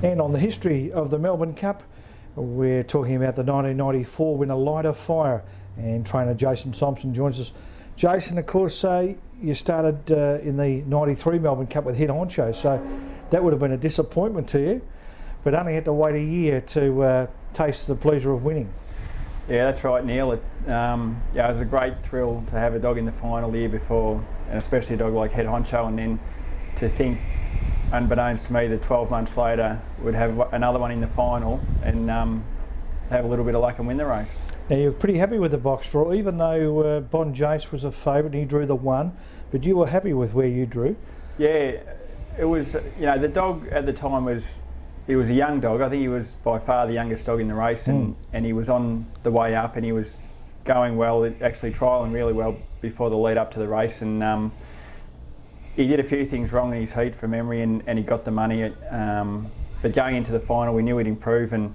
And on the history of the Melbourne Cup, we're talking about the 1994 winner Light of Fire, and trainer Jason Thompson joins us. Jason, of course, you started in the 93 Melbourne Cup with Head Honcho, so that would have been a disappointment to you, but only had to wait a year to taste the pleasure of winning. Yeah, that's right, Neil. It was a great thrill to have a dog in the final the year before, and especially a dog like Head Honcho, and then to think, unbeknownst to me, that 12 months later would have another one in the final and have a little bit of luck and win the race. Now, you're pretty happy with the box draw, even though Bon Jace was a favourite and he drew the 1, but you were happy with where you drew? Yeah, it was, the dog at the time he was a young dog. I think he was by far the youngest dog in the race, and he was on the way up, and he was going well, actually trialling really well before the lead up to the race, and he did a few things wrong in his heat from memory, and he got the money, but going into the final we knew he'd improve, and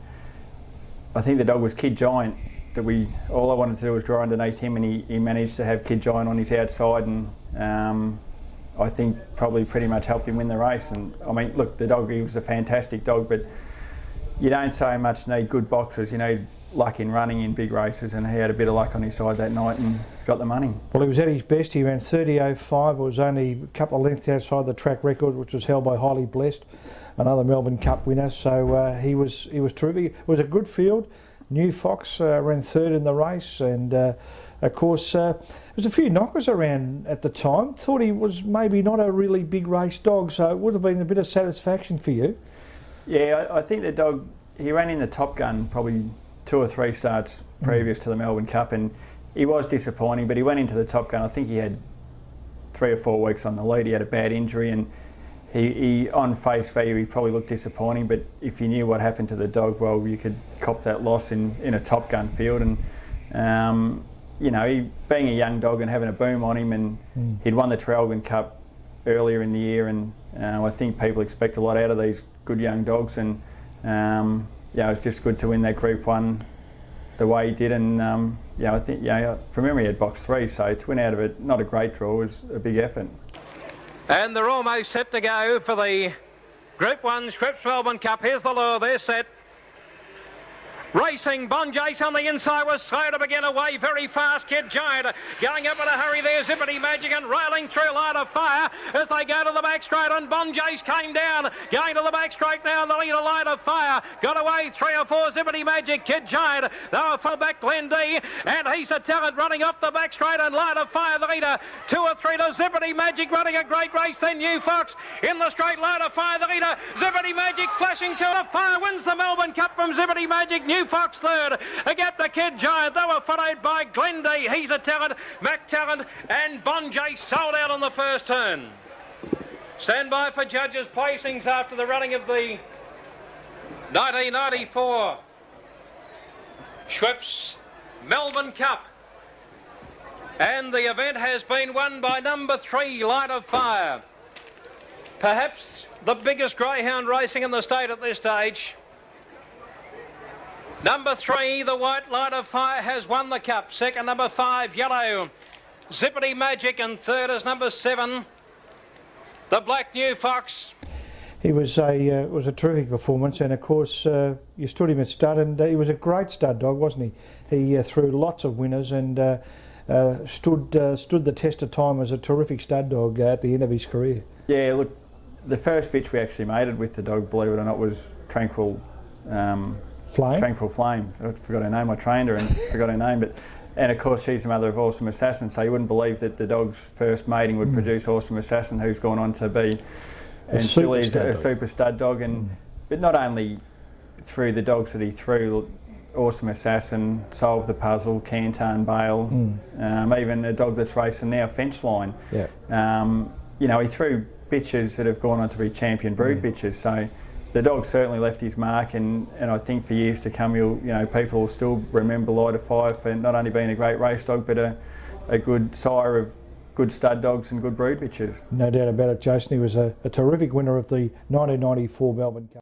I think the dog was Kid Giant, that all I wanted to do was draw underneath him, and he managed to have Kid Giant on his outside, and I think probably pretty much helped him win the race. And I mean, look, the dog, he was a fantastic dog, but you don't so much need good boxers, you need luck in running in big races, and he had a bit of luck on his side that night and got the money. Well, he was at his best. He ran 30.05. It was only a couple of lengths outside the track record, which was held by Highly Blessed, another Melbourne Cup winner. So he was terrific. It was a good field. New Fox ran third in the race, and of course there was a few knockers around at the time. Thought he was maybe not a really big race dog, so it would have been a bit of satisfaction for you. Yeah, I think the dog, he ran in the Top Gun probably 2 or 3 starts previous to the Melbourne Cup, and he was disappointing, but he went into the Top Gun. I think he had 3 or 4 weeks on the lead. He had a bad injury, and he on face value he probably looked disappointing, but if you knew what happened to the dog, well, you could cop that loss in a Top Gun field. And he being a young dog and having a boom on him, and he'd won the Traralgon Cup earlier in the year, and I think people expect a lot out of these good young dogs, and it was just good to win that Group 1 the way he did, and I think from memory he had box 3, so to win out of it, not a great draw, was a big effort. And they're almost set to go for the Group 1 Scripps Melbourne Cup. Here's the lure, they're set. Racing, Bon Jace on the inside was slow to begin, away very fast, Kid Giant going up in a hurry there, Zippity Magic, and railing through Light of Fire as they go to the back straight, and Bon Jace came down, going to the back straight now, the leader Light of Fire, got away 3 or 4, Zippity Magic, Kid Giant, they were full back Glen D, and he's a talent running off the back straight, and Light of Fire the leader, 2 or 3 to Zippity Magic, running a great race, then New Fox in the straight, Light of Fire the leader, Zippity Magic flashing to the fire, wins the Melbourne Cup from Zippity Magic, New Fox third, a gap to Kid Giant, they were followed by Glen D, he's a talent, Mac Talent, and Bon Jace sold out on the first turn. Stand by for judges' placings after the running of the 1994 Schweppes Melbourne Cup. And the event has been won by number 3, Light of Fire. Perhaps the biggest greyhound racing in the state at this stage. Number 3, the white Light of Fire, has won the cup. Second, number 5, yellow Zippity Magic, and third is number 7, the black New Fox. It was a terrific performance, and of course you stood him at stud, and he was a great stud dog, wasn't he? He threw lots of winners and stood the test of time as a terrific stud dog at the end of his career. Yeah, look, the first bitch we actually mated with the dog, believe it or not, was Tranquil Flame. I forgot her name. I trained her and forgot her name, and of course she's the mother of Awesome Assassin, so you wouldn't believe that the dog's first mating would produce Awesome Assassin, who's gone on to be and still is a super stud dog. And but not only through the dogs that he threw, Awesome Assassin, Solve the Puzzle, Canton Bale, even a dog that's racing now, Fenchline. He threw bitches that have gone on to be champion brood bitches, so the dog certainly left his mark, and I think for years to come, people will still remember Light of Fire for not only being a great race dog, but a good sire of good stud dogs and good brood bitches. No doubt about it, Jason. He was a terrific winner of the 1994 Melbourne Cup.